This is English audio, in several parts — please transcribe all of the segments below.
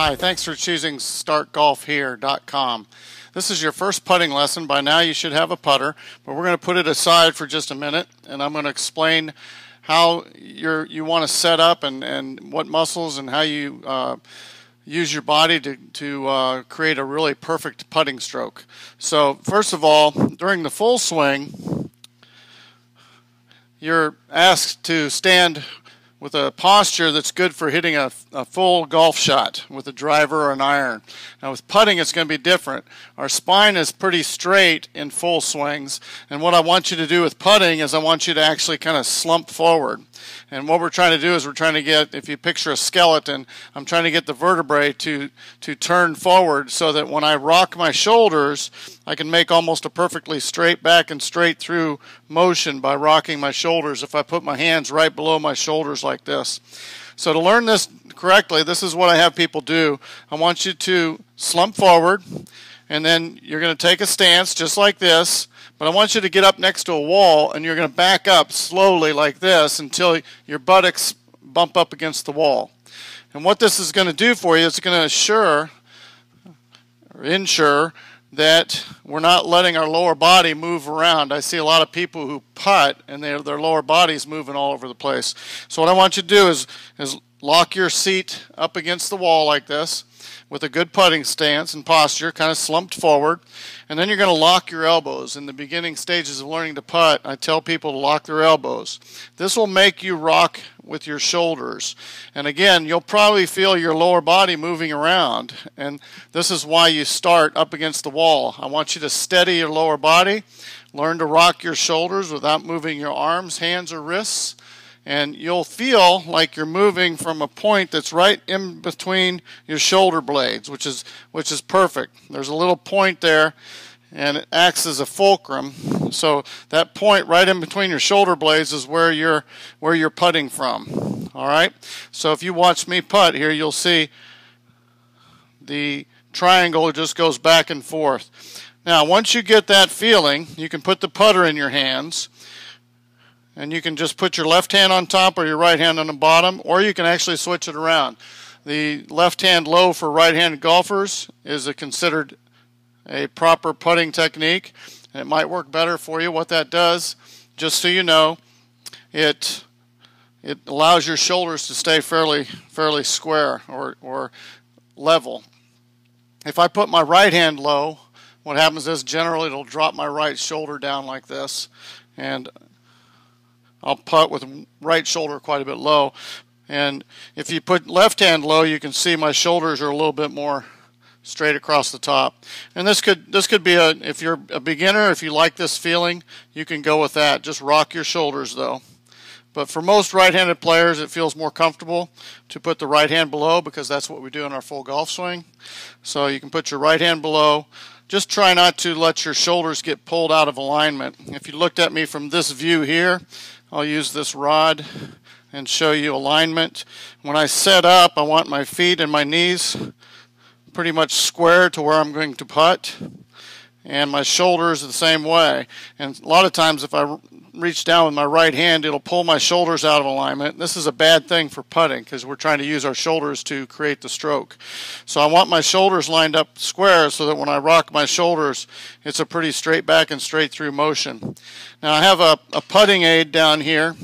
Hi, thanks for choosing StartGolfHere.com. This is your first putting lesson. By now you should have a putter, but we're going to put it aside for just a minute, and I'm going to explain how you want to set up and what muscles and how you use your body to create a really perfect putting stroke. So first of all, during the full swing, you're asked to stand with a posture that's good for hitting a full golf shot with a driver or an iron. Now with putting it's going to be different. Our spine is pretty straight in full swings, and what I want you to do with putting is I want you to actually kind of slump forward. And what we're trying to do is we're trying to get, if you picture a skeleton, I'm trying to get the vertebrae to turn forward so that when I rock my shoulders, I can make almost a perfectly straight back and straight through motion by rocking my shoulders if I put my hands right below my shoulders like this. So to learn this correctly, this is what I have people do. I want you to slump forward, and then you're going to take a stance just like this. But I want you to get up next to a wall, and you're going to back up slowly like this until your buttocks bump up against the wall. And what this is going to do for you is it's going to ensure that we're not letting our lower body move around. I see a lot of people who putt, and their lower body's moving all over the place. So what I want you to do is lock your seat up against the wall like this, with a good putting stance and posture, kind of slumped forward. And then you're going to lock your elbows. In the beginning stages of learning to putt, I tell people to lock their elbows. This will make you rock with your shoulders. And again, you'll probably feel your lower body moving around. And this is why you start up against the wall. I want you to steady your lower body, learn to rock your shoulders without moving your arms, hands, or wrists. And you'll feel like you're moving from a point that's right in between your shoulder blades, which is perfect. There's a little point there, and it acts as a fulcrum. So that point right in between your shoulder blades is where you're putting from. All right. So if you watch me putt here, you'll see the triangle just goes back and forth. Now, once you get that feeling, you can put the putter in your hands. And you can just put your left hand on top or your right hand on the bottom, or you can actually switch it around. The left hand low for right-handed golfers is considered a proper putting technique, and it might work better for you. What that does, just so you know, it allows your shoulders to stay fairly square or level. If I put my right hand low, what happens is generally it'll drop my right shoulder down like this, and I'll putt with right shoulder quite a bit low. And if you put left hand low, you can see my shoulders are a little bit more straight across the top. And this could be if you're a beginner, if you like this feeling, you can go with that. Just rock your shoulders though. But for most right-handed players, it feels more comfortable to put the right hand below because that's what we do in our full golf swing. So you can put your right hand below. Just try not to let your shoulders get pulled out of alignment. If you looked at me from this view here, I'll use this rod and show you alignment. When I set up, I want my feet and my knees pretty much square to where I'm going to putt, and my shoulders the same way. And a lot of times if I reach down with my right hand, it'll pull my shoulders out of alignment. This is a bad thing for putting because we're trying to use our shoulders to create the stroke. So I want my shoulders lined up square so that when I rock my shoulders, it's a pretty straight back and straight through motion. Now I have a putting aid down here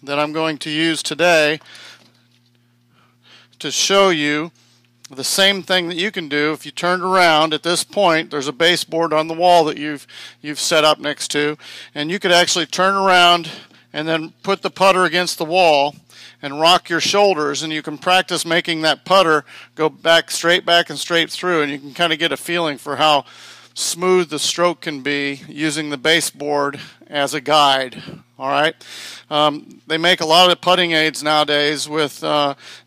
that I'm going to use today to show you the same thing that you can do. If you turned around at this point, there's a baseboard on the wall that you've set up next to, and you could actually turn around and then put the putter against the wall and rock your shoulders, and you can practice making that putter go back and straight through, and you can kind of get a feeling for how smooth the stroke can be using the baseboard as a guide. All right. They make a lot of putting aids nowadays with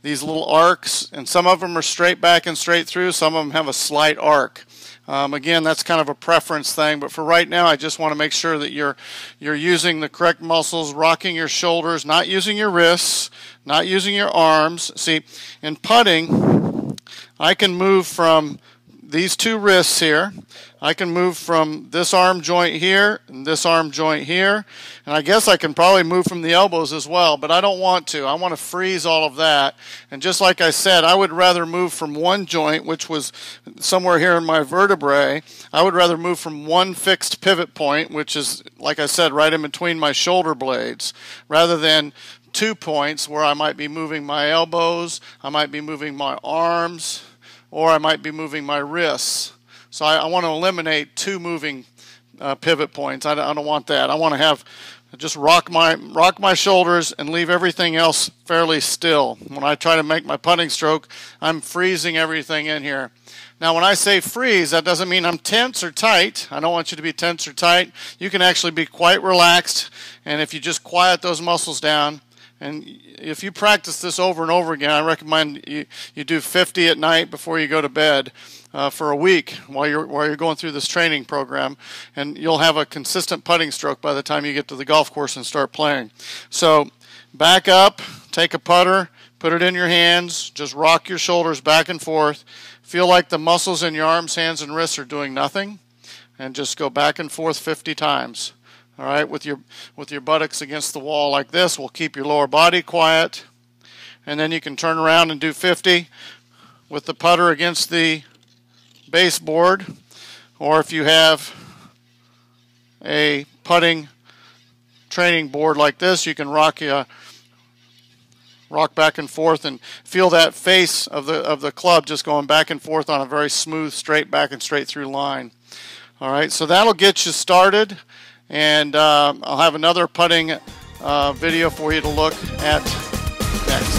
these little arcs, and some of them are straight back and straight through. Some of them have a slight arc. Again, that's kind of a preference thing, but for right now, I just want to make sure that you're using the correct muscles, rocking your shoulders, not using your wrists, not using your arms. See, in putting, I can move from these two wrists here. I can move from this arm joint here and this arm joint here. And I guess I can probably move from the elbows as well, but I don't want to. I want to freeze all of that. And just like I said, I would rather move from one joint, which was somewhere here in my vertebrae. I would rather move from one fixed pivot point, which is, like I said, right in between my shoulder blades, rather than 2 points where I might be moving my elbows, I might be moving my arms, or I might be moving my wrists. So I want to eliminate 2 moving pivot points. I don't want that. I want to have just rock my shoulders and leave everything else fairly still. When I try to make my putting stroke, I'm freezing everything in here. Now when I say freeze, that doesn't mean I'm tense or tight. I don't want you to be tense or tight. You can actually be quite relaxed, and if you just quiet those muscles down, and if you practice this over and over again, I recommend you do 50 at night before you go to bed for a week while you're going through this training program, and you'll have a consistent putting stroke by the time you get to the golf course and start playing. So back up, take a putter, put it in your hands, just rock your shoulders back and forth. Feel like the muscles in your arms, hands, and wrists are doing nothing, and just go back and forth 50 times. All right, with your buttocks against the wall like this will keep your lower body quiet. And then you can turn around and do 50 with the putter against the baseboard. Or if you have a putting training board like this, you can rock back and forth and feel that face of the club just going back and forth on a very smooth, straight back and straight through line. All right, so that'll get you started. And I'll have another putting video for you to look at next.